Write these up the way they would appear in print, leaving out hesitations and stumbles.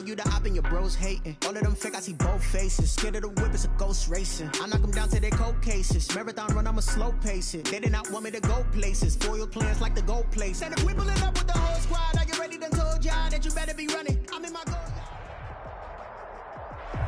you the op and your bros hating. All of them fake, I see both faces. Scared of the whip, it's a ghost racing. I knock them down to their cold cases. Marathon run, I'ma slow pace it. They did not want me to go places. Foil plans like the gold place. And if we pull it up with the whole squad, are you ready? Done told y'all that you better be running. I'm in my goal.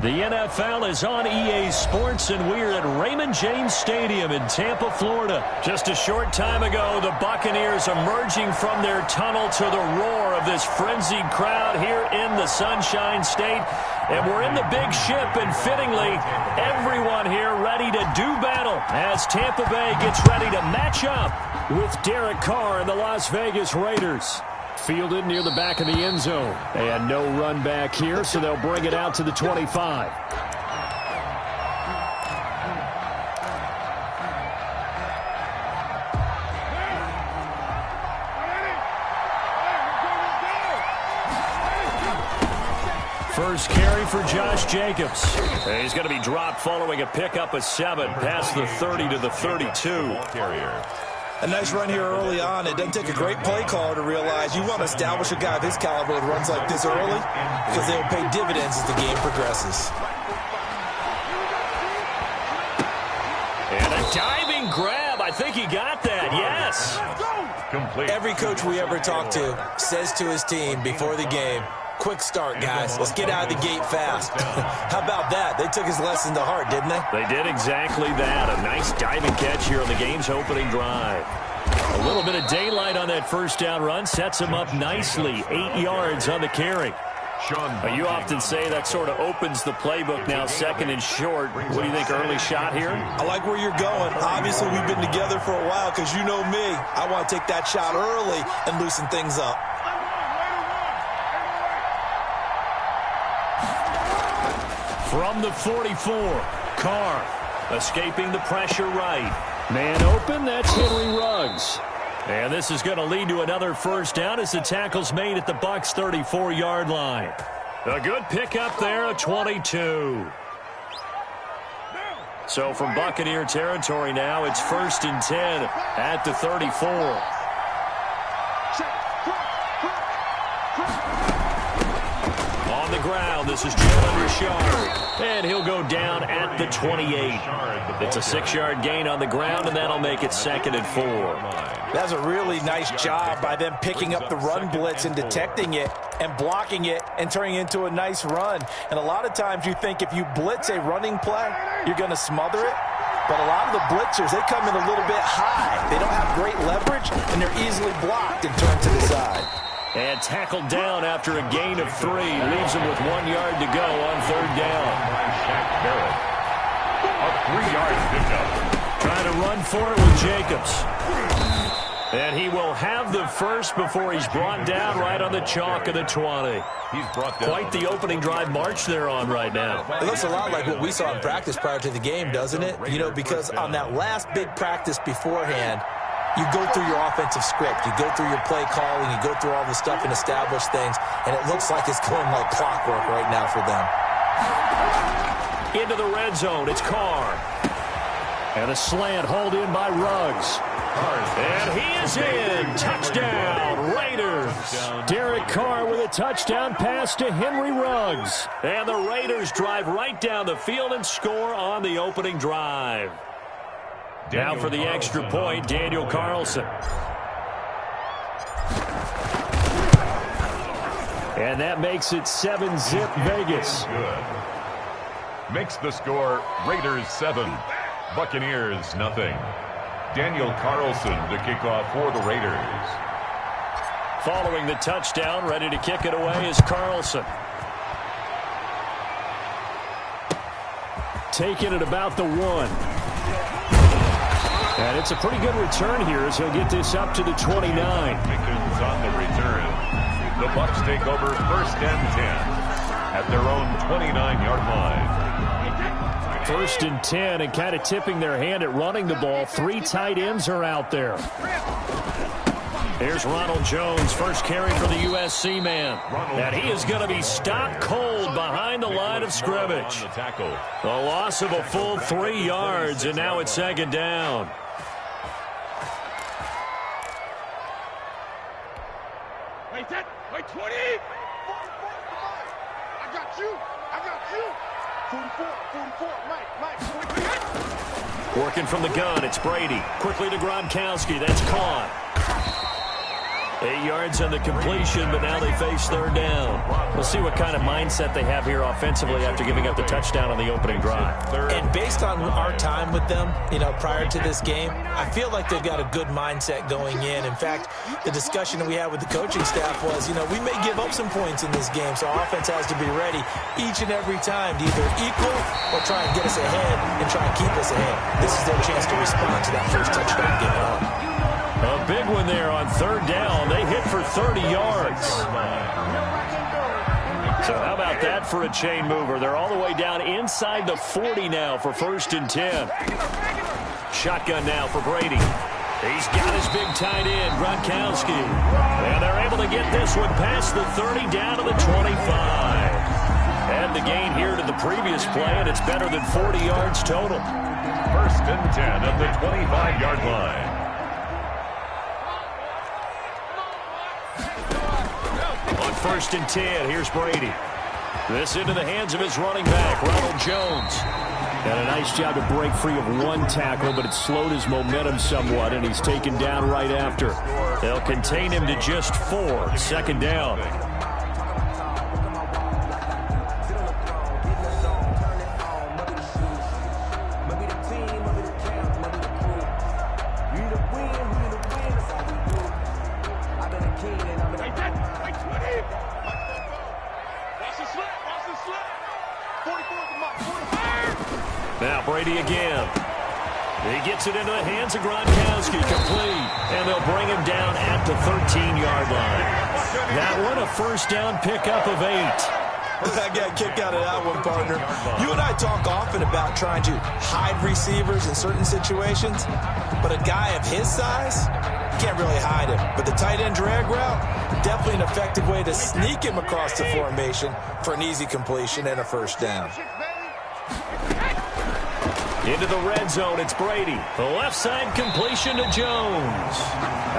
The NFL is on EA Sports, and we're at Raymond James Stadium in Tampa, Florida. Just a short time ago, the Buccaneers emerging from their tunnel to the roar of this frenzied crowd here in the Sunshine State. And we're in the big ship, and fittingly, everyone here ready to do battle as Tampa Bay gets ready to match up with Derek Carr and the Las Vegas Raiders. Fielded near the back of the end zone. And no run back here, so they'll bring it out to the 25. First carry for Josh Jacobs. He's going to be dropped following a pickup of 7 past the 30 to the 32. A nice run here early on. It doesn't take a great play caller to realize you want to establish a guy of his caliber with runs like this early because they will pay dividends as the game progresses. And a diving grab. I think he got that. Yes. Complete. Every coach we ever talk to says to his team before the game, quick start, guys. Let's get out of the gate fast. How about that? They took his lesson to heart, didn't they? They did exactly that. A nice diving catch here on the game's opening drive. A little bit of daylight on that first down run sets him up nicely. 8 yards on the carry. You often say that sort of opens the playbook now, second and short. What do you think, early shot here? I like where you're going. Obviously, we've been together for a while because you know me. I want to take that shot early and loosen things up. From the 44, Carr escaping the pressure right. Man open, that's Henry Ruggs. And this is going to lead to another first down as the tackle's made at the Bucs' 34-yard line. A good pickup there, a 22. So from Buccaneer territory now, it's 1st and 10 at the 34. Ground. This is Jalen Richard, and he'll go down at the 28. It's a 6-yard gain on the ground, and that'll make it 2nd and 4. That's a really nice job by them picking up the run blitz and detecting it and blocking it and turning it into a nice run. And a lot of times you think if you blitz a running play, you're going to smother it. But a lot of the blitzers, they come in a little bit high. They don't have great leverage, and they're easily blocked and turned to the side. And tackled down after a gain of 3. Leaves him with 1 yard to go on 3rd down. A 3-yard pickup. Trying to run for it with Jacobs. And he will have the first before he's brought down right on the chalk of the 20. He's brought down. Quite the opening drive march they're on right now. It looks a lot like what we saw in practice prior to the game, doesn't it? You know, because on that last big practice beforehand, you go through your offensive script. You go through your play calling. You go through all the stuff and establish things. And it looks like it's going like clockwork right now for them. Into the red zone. It's Carr. And a slant hauled in by Ruggs. And he is in. Touchdown, Raiders. Derek Carr with a touchdown pass to Henry Ruggs. And the Raiders drive right down the field and score on the opening drive. Now for the extra point, Daniel Carlson. And that makes it 7-zip Vegas. Good. Makes the score Raiders 7, Buccaneers nothing. Daniel Carlson to kick off for the Raiders. Following the touchdown, ready to kick it away is Carlson. Taking it about the 1. And it's a pretty good return here as he'll get this up to the 29. Pickens on the return. The Bucs take over 1st and 10 at their own 29-yard line. 1st and 10, and kind of tipping their hand at running the ball. 3 tight ends are out there. Here's Ronald Jones, first carry for the USC man. And he is going to be stopped cold behind the line of scrimmage. A loss of a full 3 yards, and now it's 2nd down. Working from the gun, it's Brady. Quickly to Gronkowski. That's caught. 8 yards on the completion, but now they face third down. We'll see what kind of mindset they have here offensively after giving up the touchdown on the opening drive. And based on our time with them, prior to this game, I feel like they've got a good mindset going in. In fact, the discussion that we had with the coaching staff was, we may give up some points in this game, so our offense has to be ready each and every time to either equal or try and get us ahead and try and keep us ahead. This is their chance to respond to that first touchdown given up. A big one there on third down. They hit for 30 yards. So how about that for a chain mover? They're all the way down inside the 40 now for 1st and 10. Shotgun now for Brady. He's got his big tight end, Gronkowski. And they're able to get this one past the 30 down to the 25. And the gain here to the previous play, and it's better than 40 yards total. 1st and 10 at the 25-yard line. On 1st and 10, here's Brady. This into the hands of his running back, Ronald Jones. And a nice job to break free of one tackle, but it slowed his momentum somewhat, and he's taken down right after. They'll contain him to just 4. 2nd down. Now Brady again. He gets it into the hands of Gronkowski, complete. And they'll bring him down at the 13-yard line. That one, a 1st down pickup of 8. I got a kick out of that one, partner. You and I talk often about trying to hide receivers in certain situations, but a guy of his size, can't really hide him. But the tight end drag route, definitely an effective way to sneak him across the formation for an easy completion and a 1st down. Into the red zone, it's Brady. The left side completion to Jones.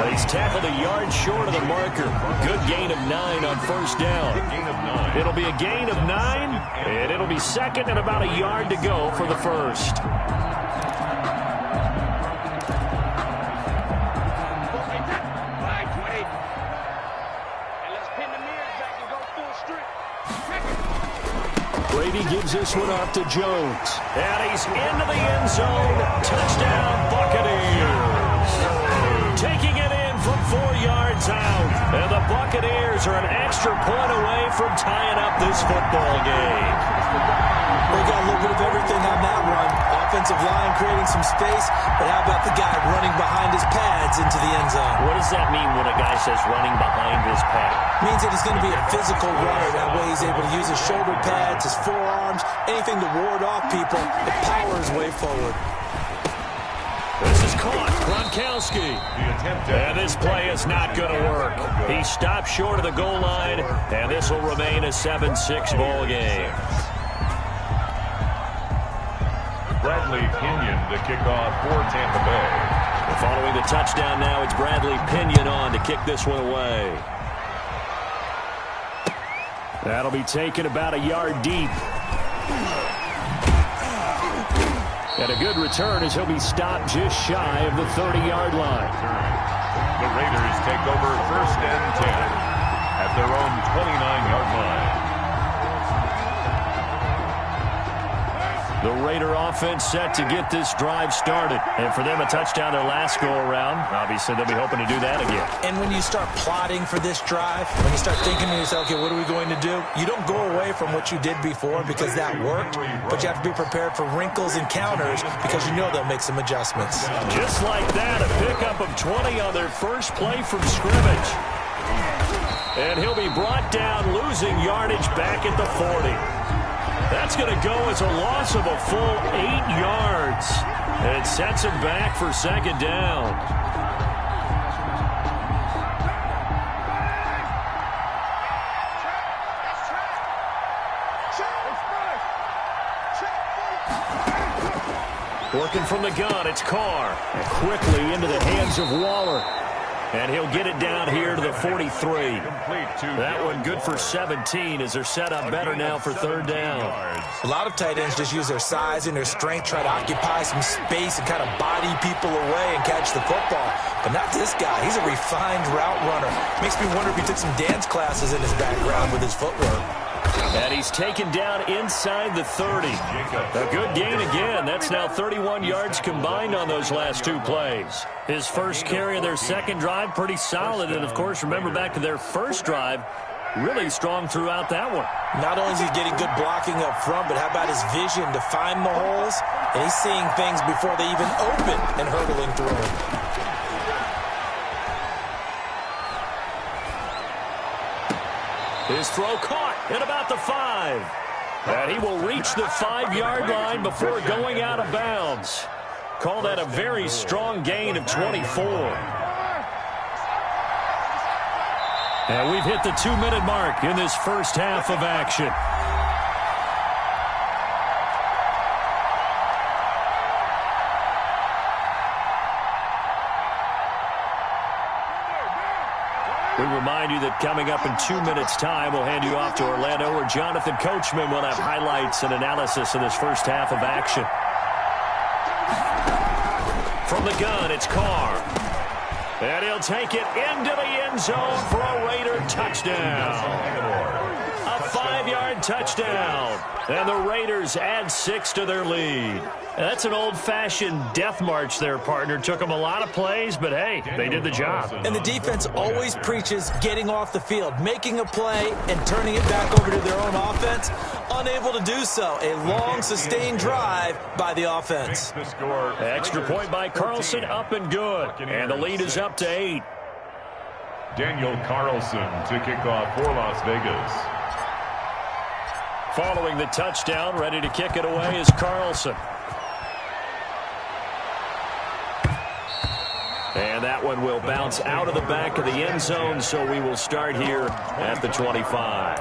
He's tackled a yard short of the marker. Good gain of 9 on 1st down. It'll be a gain of 9, and it'll be 2nd and about a yard to go for the 1st. Brady gives this one off to Jones. And he's into the end zone. Touchdown, Buccaneers. Taking it in from 4 yards out. And the Buccaneers are an extra point away from tying up this football game. We got a little bit of everything on that run. Offensive line creating some space, but how about the guy running behind his pads into the end zone? What does that mean when a guy says running behind his pad? Means that he's going to be a physical runner. That way he's able to use his shoulder pads, his forearms, anything to ward off people and power his way forward. This is caught. Gronkowski. And this play is not going to work. He stopped short of the goal line, and this will remain a 7-6 ball game. Bradley Pinion to kick off for Tampa Bay. Following the touchdown now, it's Bradley Pinion on to kick this one away. That'll be taken about a yard deep. And a good return as he'll be stopped just shy of the 30-yard line. The Raiders take over 1st and 10 at their own 29-yard line. The Raider offense set to get this drive started. And for them, a touchdown their last go-around. Obviously, they'll be hoping to do that again. And when you start plotting for this drive, when you start thinking to yourself, okay, what are we going to do? You don't go away from what you did before because that worked, but you have to be prepared for wrinkles and counters because you know they'll make some adjustments. Just like that, a pickup of 20 on their first play from scrimmage. And he'll be brought down, losing yardage back at the 40. That's going to go as a loss of a full 8 yards. It sets him back for 2nd down. Working from the gun, it's Carr. And quickly into the hands of Waller. And he'll get it down here to the 43. That one good for 17 as they're set up better now for 3rd down. A lot of tight ends just use their size and their strength, try to occupy some space and kind of body people away and catch the football. But not this guy. He's a refined route runner. Makes me wonder if he took some dance classes in his background with his footwork. And he's taken down inside the 30. A good gain again. That's now 31 yards combined on those last two plays. His first carry of their second drive, pretty solid. And, of course, remember back to their first drive, really strong throughout that one. Not only is he getting good blocking up front, but how about his vision to find the holes? And he's seeing things before they even open and hurdling through them. His throw caught at about the 5. And he will reach the 5-yard line before going out of bounds. Call that a very strong gain of 24. And we've hit the 2-minute mark in this first half of action. We remind you that coming up in 2 minutes' time, we'll hand you off to Orlando, where Jonathan Coachman will have highlights and analysis of this first half of action. From the gun, it's Carr. And he'll take it into the end zone for a Raider touchdown. A 5-yard touchdown. And the Raiders add 6 to their lead. That's an old-fashioned death march there, partner. Took them a lot of plays, but, hey, they did the job. And the defense always preaches getting off the field, making a play, and turning it back over to their own offense. Unable to do so. A long, sustained drive by the offense. Extra point by Carlson, up and good. And the lead is up to 8. Daniel Carlson to kick off for Las Vegas. Following the touchdown, ready to kick it away is Carlson. And that one will bounce out of the back of the end zone, so we will start here at the 25.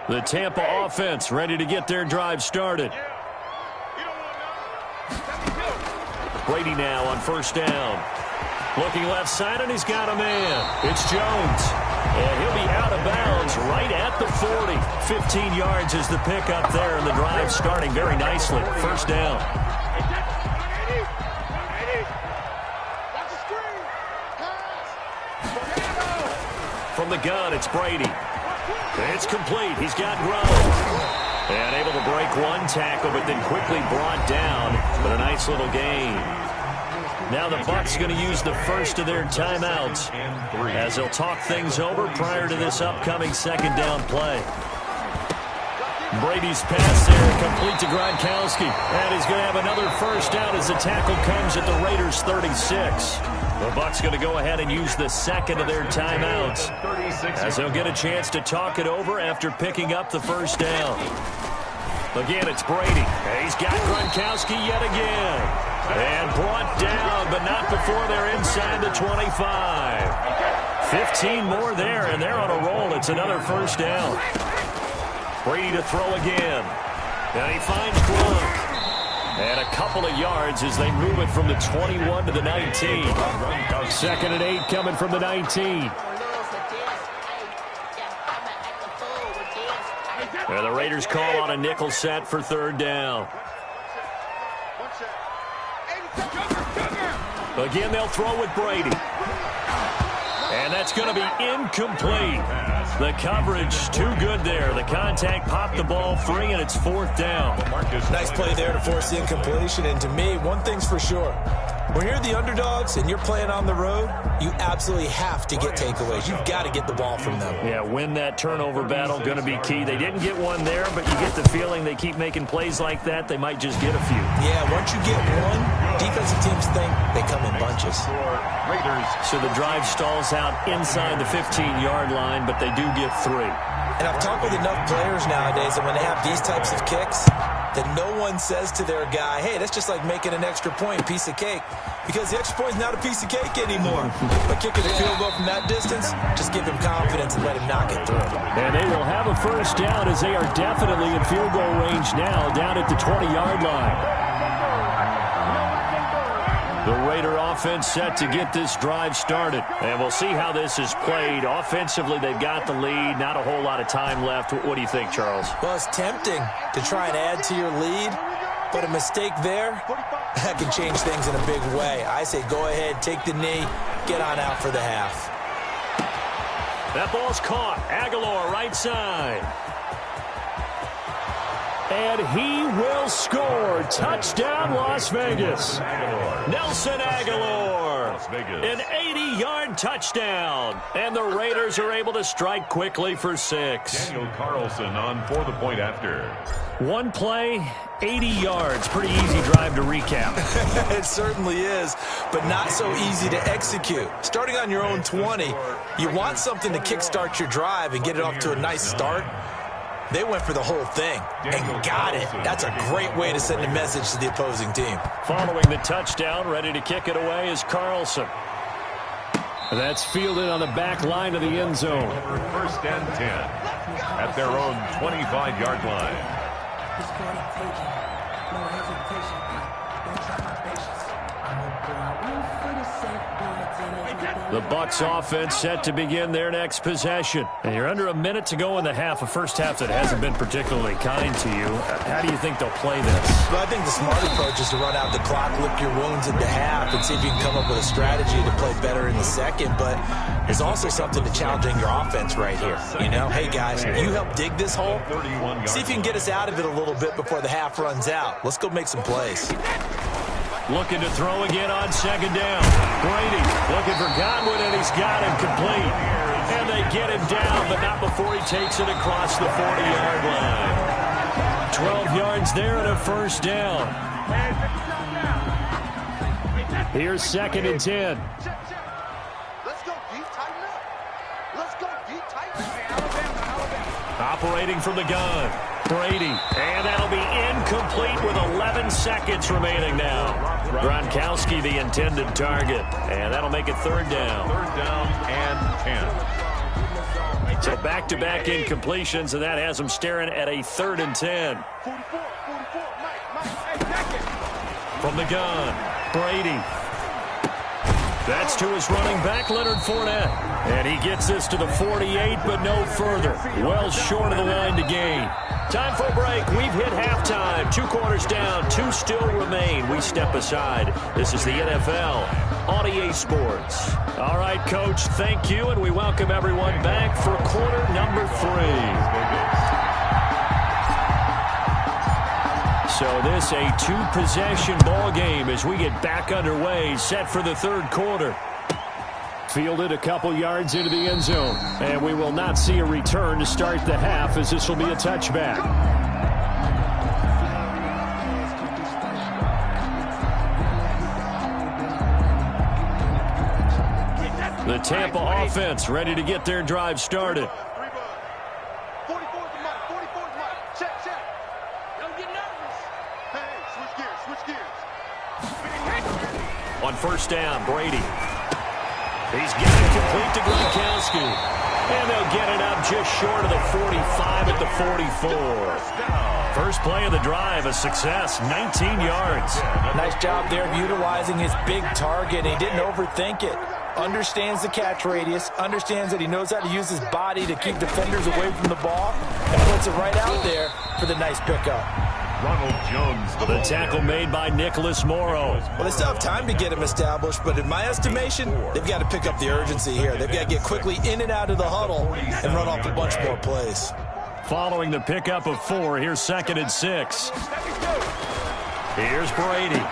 The Tampa offense ready to get their drive started. Brady now on first down. Looking left side, and he's got a man. It's Jones. And he'll be out of bounds right at the 40. 15 yards is the pickup there, and the drive starting very nicely. First down. From the gun, it's Brady. It's complete. He's got Gronk. And able to break one tackle, but then quickly brought down. But a nice little gain. Now the Bucs going to use the first of their timeouts as they'll talk things over prior to this upcoming second down play. Brady's pass there, complete to Gronkowski. And he's going to have another first down as the tackle comes at the Raiders' 36. The Bucs going to go ahead and use the second of their timeouts as they'll get a chance to talk it over after picking up the first down. Again, it's Brady. He's got Gronkowski yet again. And brought down, but not before they're inside the 25. 15 more there, and they're on a roll. It's another first down. Brady to throw again. And he finds Gronk. And a couple of yards as they move it from the 21 to the 19. Second and 8 coming from the 19. And the Raiders call on a nickel set for third down. Again, they'll throw with Brady. And that's going to be incomplete. The coverage too good there. The contact popped the ball free, and it's fourth down. Nice play there to force the incompletion. And to me, one thing's for sure. When you're the underdogs and you're playing on the road, you absolutely have to get takeaways. You've got to get the ball from them. Yeah, win that turnover battle, going to be key. They didn't get one there, but you get the feeling they keep making plays like that, they might just get a few. Yeah, once you get one, defensive teams think they come in bunches. So the drive stalls out inside the 15-yard line, but they do get 3. And I've talked with enough players nowadays that when they have these types of kicks, that no one says to their guy, hey, that's just like making an extra point, piece of cake. Because the extra point is not a piece of cake anymore. But kicking a field goal from that distance, just give him confidence and let him knock it through. And they will have a first down as they are definitely in field goal range now, down at the 20-yard line. The Raider offense set to get this drive started. And we'll see how this is played. Offensively, they've got the lead. Not a whole lot of time left. What do you think, Charles? Well, it's tempting to try and add to your lead, but a mistake there, that can change things in a big way. I say go ahead, take the knee, get on out for the half. That ball's caught. Aguilar, right side. And he will score. Touchdown, Las Vegas. Nelson Aguilar. An 80-yard touchdown. And the Raiders are able to strike quickly for 6. Daniel Carlson on for the point after. One play, 80 yards. Pretty easy drive to recap. It certainly is, but not so easy to execute. Starting on your own 20, you want something to kickstart your drive and get it off to a nice start. They went for the whole thing and got it. That's a great way to send a message to the opposing team. Following the touchdown, ready to kick it away is Carlson. That's fielded on the back line of the end zone. First and 10 at their own 25-yard line. The Bucs offense set to begin their next possession. And you're under a minute to go in the half, a first half that hasn't been particularly kind to you. How do you think they'll play this? Well, I think the smart approach is to run out the clock, lick your wounds into half, and see if you can come up with a strategy to play better in the second. But there's also something to challenging your offense right here. You know, hey, guys, you help dig this hole. See if you can get us out of it a little bit before the half runs out. Let's go make some plays. Looking to throw again on second down. Brady looking for Godwin, and he's got him complete. And they get him down, but not before he takes it across the 40-yard line. 12 yards there and a first down. Here's second and 10. Let's go deep, tighten up. Let's go deep, tighten up. Operating from the gun. Brady, and that'll be incomplete with 11 seconds remaining now. Gronkowski, the intended target, and that'll make it third down. Third down and 10. So back-to-back incompletions, and that has them staring at a 3rd and 10. From the gun, Brady. That's to his running back, Leonard Fournette. And he gets this to the 48, but no further. Well short of the line to gain. Time for a break. We've hit halftime. 2 quarters down. 2 still remain. We step aside. This is the NFL on EA Sports. All right, Coach, thank you, and we welcome everyone back for quarter number 3. So this a 2-possession ball game as we get back underway, set for the 3rd quarter. Fielded a couple yards into the end zone, and we will not see a return to start the half as this will be a touchback. The Tampa offense ready to get their drive started. 44 is the mark. 44 is the mark. Check. Don't get nervous. Hey, switch gears. On first down, Brady. He's getting complete to Gronkowski. And they'll get it up just short of the 45 at the 44. First play of the drive, a success, 19 yards. Nice job there of utilizing his big target. He didn't overthink it. Understands the catch radius, understands that he knows how to use his body to keep defenders away from the ball, and puts it right out there for the nice pickup. Ronald Jones. The tackle made by Nicholas Morrow. Well, they still have time to get him established, but in my estimation, they've got to pick up the urgency here. They've got to get quickly in and out of the huddle and run off a bunch more plays. Following the pickup of 4, here's second and 6. Here's Brady.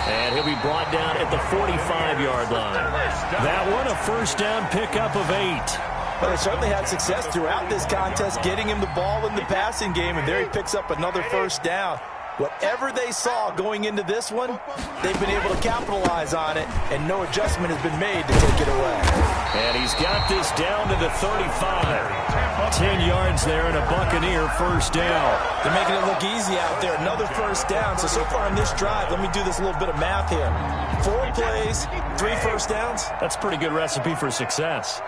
And he'll be brought down at the 45-yard line. That one, a first down pickup of 8. Well, they certainly had success throughout this contest getting him the ball in the passing game, and there he picks up another first down. Whatever they saw going into this one, they've been able to capitalize on it, and no adjustment has been made to take it away. And he's got this down to the 35. 10 yards there and a Buccaneer first down. They're making it look easy out there. Another first down. So far in this drive, let me do this little bit of math here. 4 plays, 3 first downs. That's a pretty good recipe for success.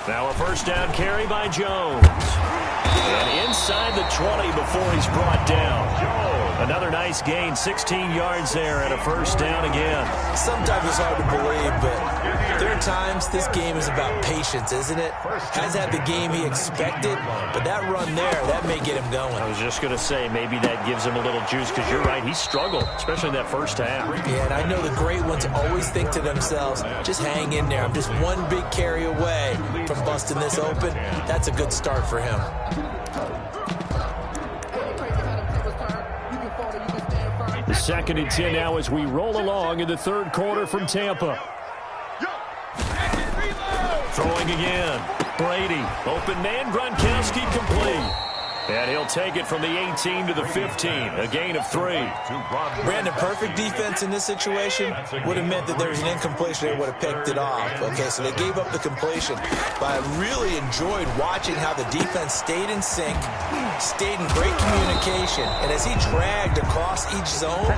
Now a first down carry by Jones. And inside the 20 before he's brought down. Another nice gain, 16 yards there and a first down again. Sometimes it's hard to believe, but there are times this game is about patience, isn't it? Hasn't had the game he expected, but that run there, that may get him going. I was just going to say, maybe that gives him a little juice, because you're right, he struggled, especially in that first half. Yeah, and I know the great ones always think to themselves, just hang in there. I'm just one big carry away from busting this open. That's a good start for him. The 2nd and 10 now as we roll along in the third quarter from Tampa. Throwing again. Brady. Open man. Gronkowski complete. And he'll take it from the 18 to the 15. A gain of 3. Brandon, perfect defense in this situation would have meant that there was an incompletion. They would have picked it off. Okay, so they gave up the completion. But I really enjoyed watching how the defense stayed in sync, stayed in great communication. And as he dragged across each zone,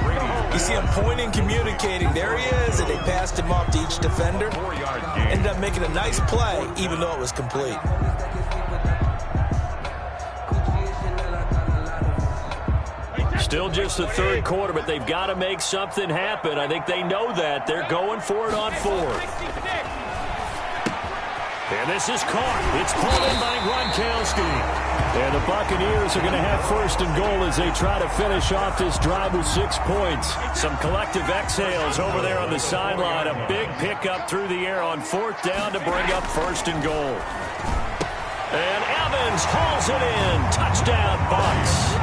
you see him pointing, communicating. There he is, and they passed him off to each defender. Ended up making a nice play, even though it was complete. Still just the third quarter, but they've got to make something happen. I think they know that. They're going for it on 4th. And this is caught. It's pulled in by Gronkowski. And the Buccaneers are going to have 1st and goal as they try to finish off this drive with 6 points. Some collective exhales over there on the sideline. A big pickup through the air on 4th down to bring up 1st and goal. And Evans hauls it in. Touchdown, Bucs.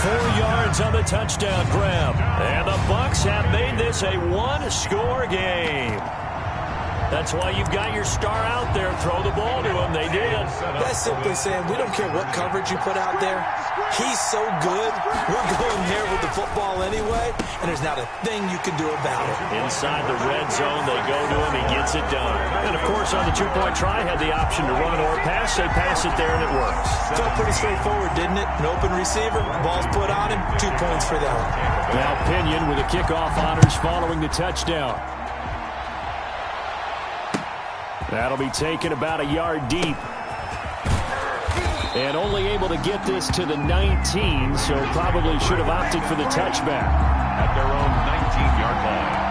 4 yards on the touchdown grab. And the Bucs have made this a one-score game. That's why you've got your star out there. Throw the ball to him. They did. That's simply saying we don't care what coverage you put out there. He's so good. We're going there with the football anyway, and there's not a thing you can do about it. Inside the red zone, they go to him. He gets it done. And, of course, on the 2-point try, had the option to run or pass. They pass it there, and it works. Felt pretty straightforward, didn't it? An open receiver, ball's put on him, 2 points for them. Now Pinion with the kickoff honors following the touchdown. That'll be taken about a yard deep. And only able to get this to the 19, so probably should have opted for the touchback. At their own 19-yard line.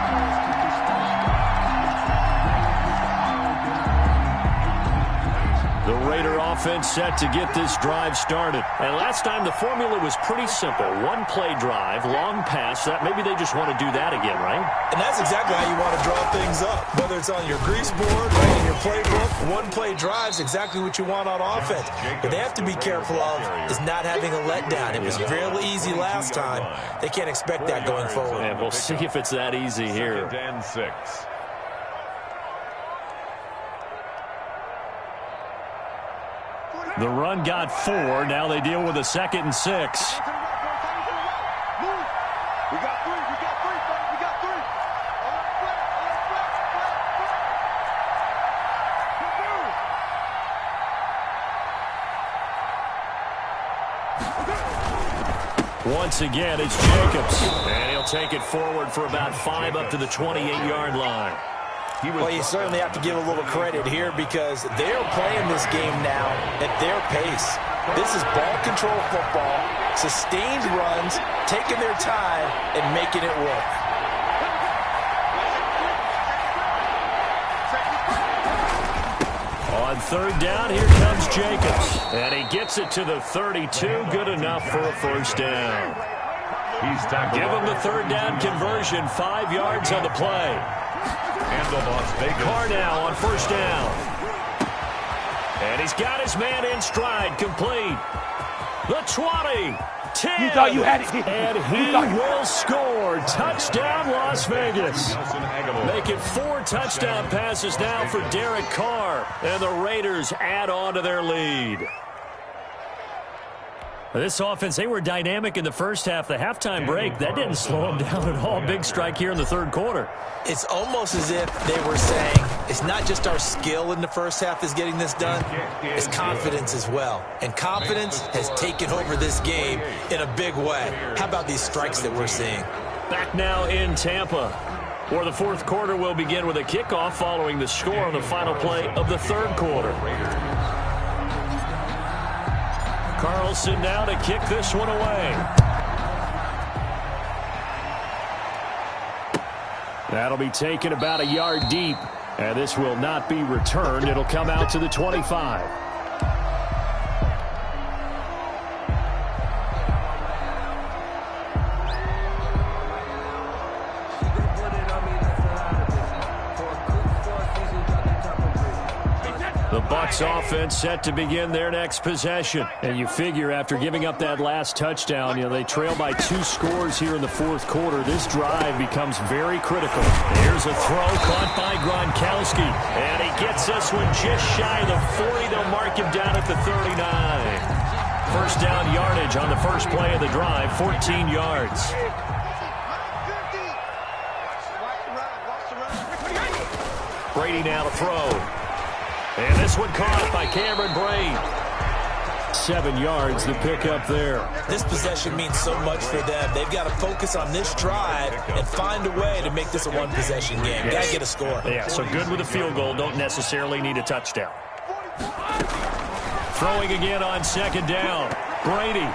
The Raider offense set to get this drive started. And last time the formula was pretty simple. One play drive, long pass. Maybe they just want to do that again, right? And that's exactly how you want to draw things up. Whether it's on your grease board or in your playbook, one play drive is exactly what you want on offense. What they have to be careful of is not having a letdown. It was real easy last time. They can't expect that going forward. And we'll see if it's that easy here. 2nd and 6. The run got 4. Now they deal with a 2nd and 6. We got 3. We got 3. We got 3. Once again, it's Jacobs. And he'll take it forward for about 5 up to the 28-yard line. Well, you certainly have to give a little credit here because they're playing this game now at their pace. This is ball control football, sustained runs, taking their time, and making it work. On 3rd down, here comes Jacobs. And he gets it to the 32. Good enough for a first down. Give him the 3rd down conversion. 5 yards on the play. Carr now on 1st down. And he's got his man in stride, complete. The 20, 10, you thought you had it. And he will score. Touchdown, Las Vegas. Make it 4 touchdown passes now for Derek Carr. And the Raiders add on to their lead. This offense, they were dynamic in the first half. The halftime break, that didn't slow them down at all. Big strike here in the 3rd quarter. It's almost as if they were saying, it's not just our skill in the first half that's getting this done, it's confidence as well. And confidence has taken over this game in a big way. How about these strikes that we're seeing? Back now in Tampa. Or the fourth quarter will begin with a kickoff following the score on the final play of the third quarter. Carlson now to kick this one away. That'll be taken about a yard deep, and this will not be returned. It'll come out to the 25. The Bucs offense set to begin their next possession. And you figure after giving up that last touchdown, they trail by 2 scores here in the fourth quarter. This drive becomes very critical. Here's a throw caught by Gronkowski. And he gets this one just shy of the 40. They'll mark him down at the 39. First down yardage on the first play of the drive, 14 yards. Brady now to throw. And this one caught by Cameron Brate. 7 yards to pick up there. This possession means so much for them. They've got to focus on this drive and find a way to make this a one-possession game. Yes. Got to get a score. Yeah, so good with a field goal. Don't necessarily need a touchdown. Throwing again on second down. Brady.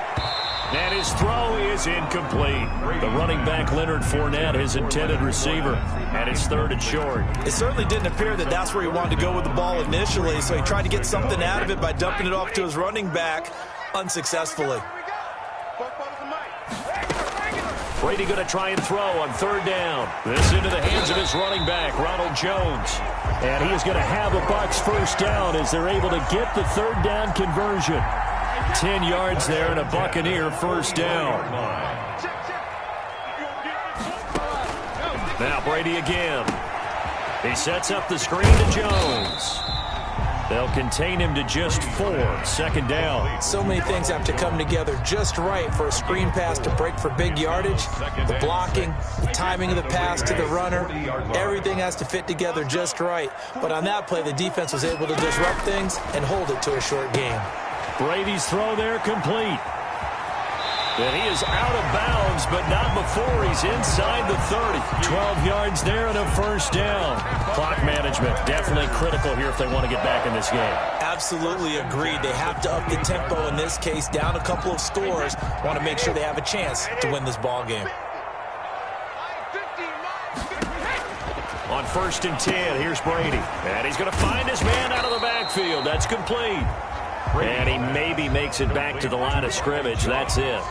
And his throw is incomplete. The running back, Leonard Fournette, his intended receiver. And it's third and short. It certainly didn't appear that that's where he wanted to go with the ball initially, so he tried to get something out of it by dumping it off to his running back unsuccessfully. Brady going to try and throw on third down. This into the hands of his running back, Ronald Jones. And he is going to have a Bucs first down as they're able to get the third down conversion. 10 yards there and a Buccaneer first down. Now Brady again. He sets up the screen to Jones. They'll contain him to just 4. Second down. So many things have to come together just right for a screen pass to break for big yardage. The blocking, the timing of the pass to the runner, everything has to fit together just right. But on that play, the defense was able to disrupt things and hold it to a short game. Brady's throw there complete. And he is out of bounds, but not before he's inside the 30. 12 yards there and a first down. Clock management definitely critical here if they want to get back in this game. Absolutely agreed. They have to up the tempo in this case, down a couple of scores. Want to make sure they have a chance to win this ball game. On first and 10, here's Brady. And he's going to find his man out of the backfield. That's complete. And he maybe makes it back to the line of scrimmage. That's it.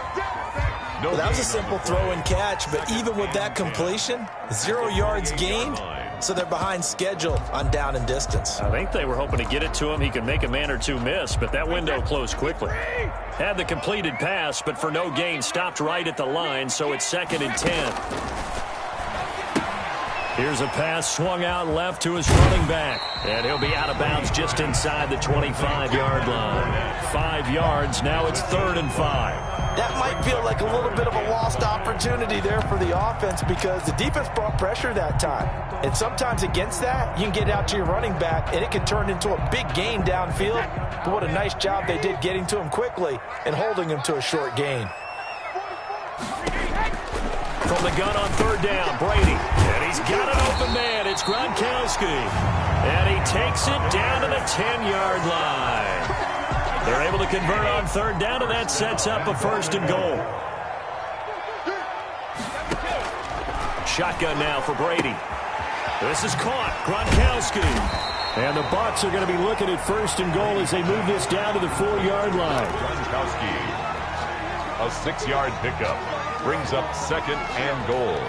Well, that was a simple throw and catch, but even with that completion, 0 yards gained, so they're behind schedule on down and distance. I think they were hoping to get it to him. He could make a man or two miss, but that window closed quickly. Had the completed pass, but for no gain, stopped right at the line, so it's second and 10. Here's a pass swung out left to his running back. And he'll be out of bounds just inside the 25-yard line. 5 yards, now it's third and 5. That might feel like a little bit of a lost opportunity there for the offense because the defense brought pressure that time. And sometimes against that, you can get out to your running back, and it can turn into a big gain downfield. But what a nice job they did getting to him quickly and holding him to a short gain. From the gun on third down, Brady. And he's got an open man. It's Gronkowski. And he takes it down to the 10-yard line. They're able to convert on third down, and that sets up a first and goal. Shotgun now for Brady. This is caught. Gronkowski. And the Bucs are going to be looking at first and goal as they move this down to the 4-yard line. Gronkowski, a 6-yard pickup. Brings up second and goal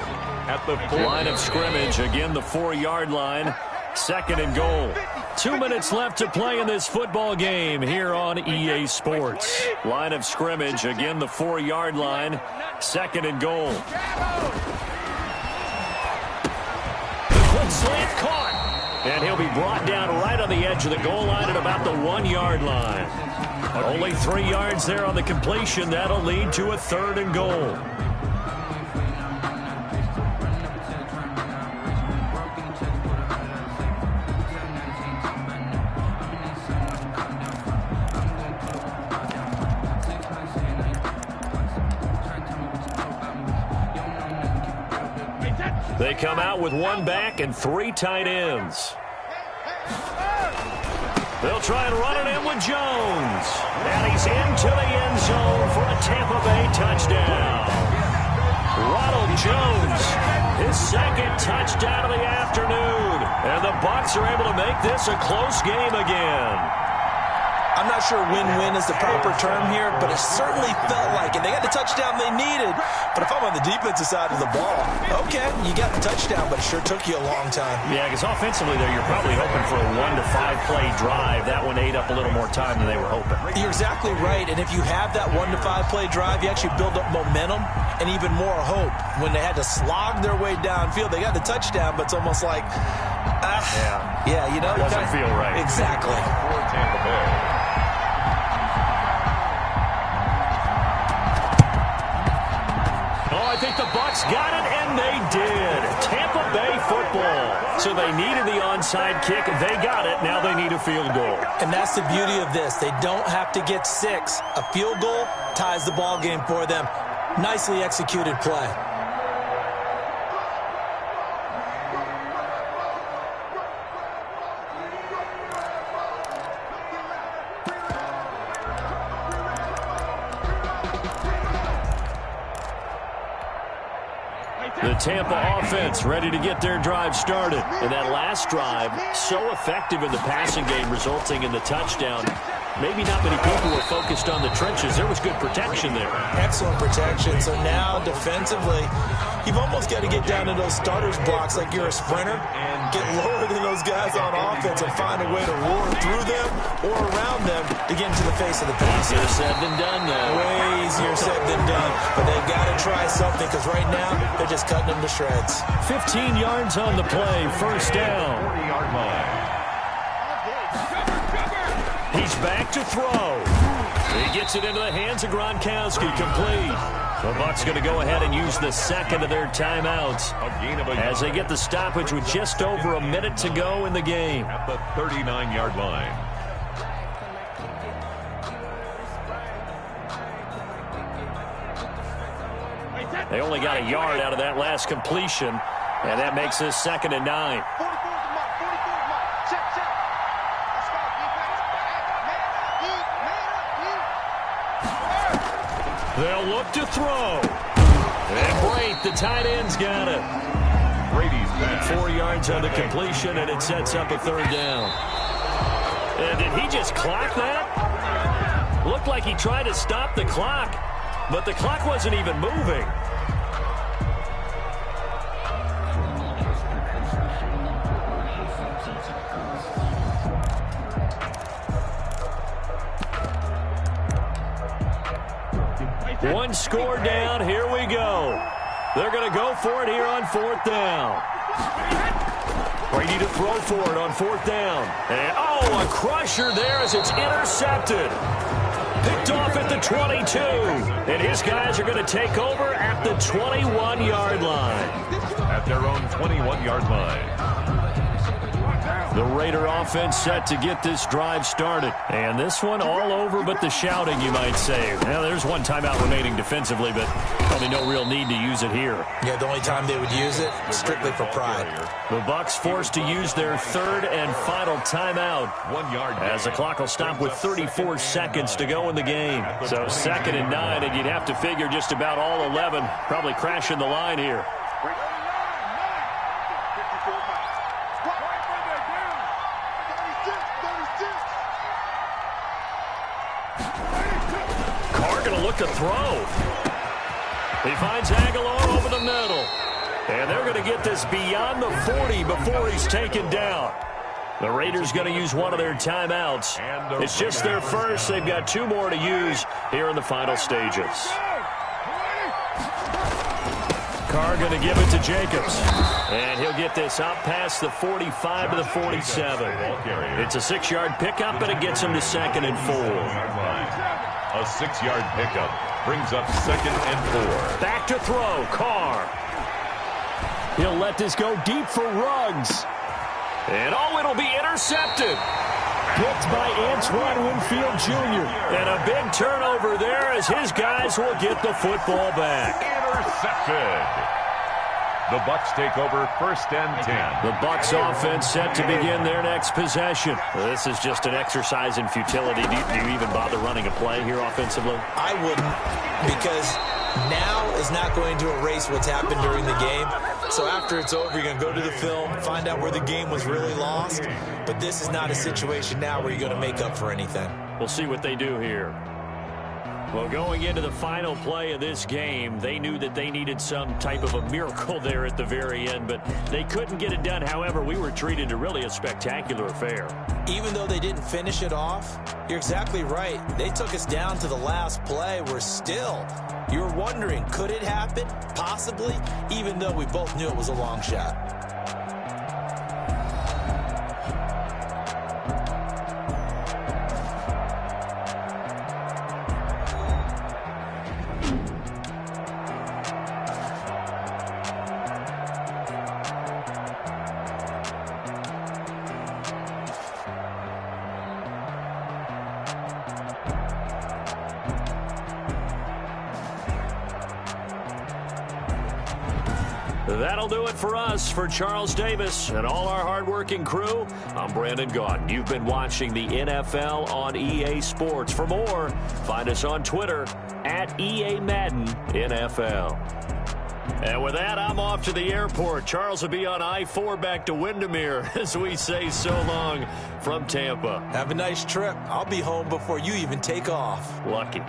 at the 4. Line of scrimmage, again the 4-yard line, second and goal. 2 minutes left to play in this football game here on EA Sports. Line of scrimmage, again the 4-yard line, second and goal. The quick slant caught. And he'll be brought down right on the edge of the goal line at about the 1-yard line. Only 3 yards there on the completion. That'll lead to a third and goal. They come out with one back and 3 tight ends. They'll try and run it in with Jones. And he's into the end zone for a Tampa Bay touchdown. Ronald Jones, his second touchdown of the afternoon. And the Bucs are able to make this a close game again. I'm not sure win-win is the proper term here, but it certainly felt like it. They got the touchdown they needed, but if I'm on the defensive side of the ball, okay, you got the touchdown, but it sure took you a long time. Yeah, because offensively there, you're probably hoping for a 1 to 5 play drive. That one ate up a little more time than they were hoping. You're exactly right, and if you have that 1 to 5 play drive, you actually build up momentum and even more hope. When they had to slog their way downfield, they got the touchdown, but it's almost like, yeah, you know. It doesn't feel right. Exactly. For Tampa Bay. I think the Bucs got it, and they did. Tampa Bay football. So they needed the onside kick. They got it. Now they need a field goal. And that's the beauty of this. They don't have to get 6. A field goal ties the ball game for them. Nicely executed play. The Tampa offense ready to get their drive started. And that last drive, so effective in the passing game, resulting in the touchdown. Maybe not many people were focused on the trenches. There was good protection there. Excellent protection. So now, defensively, you've almost got to get down to those starters blocks like you're a sprinter. Get lower than those guys on offense and find a way to roar through them or around them to get into the face of the pass. Easier said than done, though. Way easier said than done. But they've got to try something because right now, they're just cutting them to shreds. 15 yards on the play. First down. 40-yard line. He's back to throw. He gets it into the hands of Gronkowski. Complete. The Bucs going to go ahead and use the second of their timeouts as they get the stoppage with just over a minute to go in the game. At the 39-yard line. They only got a yard out of that last completion, and that makes this 2nd and 9. They'll look to throw. And Brate, the tight end's got it. Brady's back. 4 yards on the completion, and it sets up a 3rd down. And did he just clock that? Looked like he tried to stop the clock, but the clock wasn't even moving. One score down. Here we go. They're going to go for it here on 4th down. Brady to throw for it on 4th down. And, oh, a crusher there as it's intercepted. Picked off at the 22. And his guys are going to take over at the 21-yard line. At their own 21-yard line. The Raider offense set to get this drive started. And this one all over but the shouting, you might say. Now, there's one timeout remaining defensively, but probably no real need to use it here. Yeah, the only time they would use it, strictly for pride. The Bucs forced to use their 3rd and final timeout 1 yard as the clock will stop with 34 seconds to go in the game. So 2nd and 9, and you'd have to figure just about all 11 probably crashing the line here. To throw. He finds Aguilar over the middle. And they're going to get this beyond the 40 before he's taken down. The Raiders going to use one of their timeouts. It's just their first. They've got 2 more to use here in the final stages. Carr going to give it to Jacobs. And he'll get this out past the 45 to the 47. It's a 6-yard pickup, but it gets him to 2nd and 4. A 6-yard pickup brings up 2nd and 4. Back to throw, Carr. He'll let this go deep for Ruggs. And oh, it'll be intercepted. Picked by Antoine Winfield Jr. And a big turnover there as his guys will get the football back. Intercepted. The Bucs take over 1st and 10. The Bucs offense set to begin their next possession. This is just an exercise in futility. Do you even bother running a play here offensively? I wouldn't, because now is not going to erase what's happened during the game. So after it's over, you're going to go to the film, find out where the game was really lost. But this is not a situation now where you're going to make up for anything. We'll see what they do here. Well, going into the final play of this game, they knew that they needed some type of a miracle there at the very end, but they couldn't get it done. However, we were treated to really a spectacular affair. Even though they didn't finish it off, you're exactly right. They took us down to the last play. We're still, you're wondering, could it happen? Possibly, even though we both knew it was a long shot. That'll do it for us. For Charles Davis and all our hardworking crew, I'm Brandon Gaudin. You've been watching the NFL on EA Sports. For more, find us on Twitter at EA Madden NFL. And with that, I'm off to the airport. Charles will be on I-4 back to Windermere as we say so long from Tampa. Have a nice trip. I'll be home before you even take off. Lucky.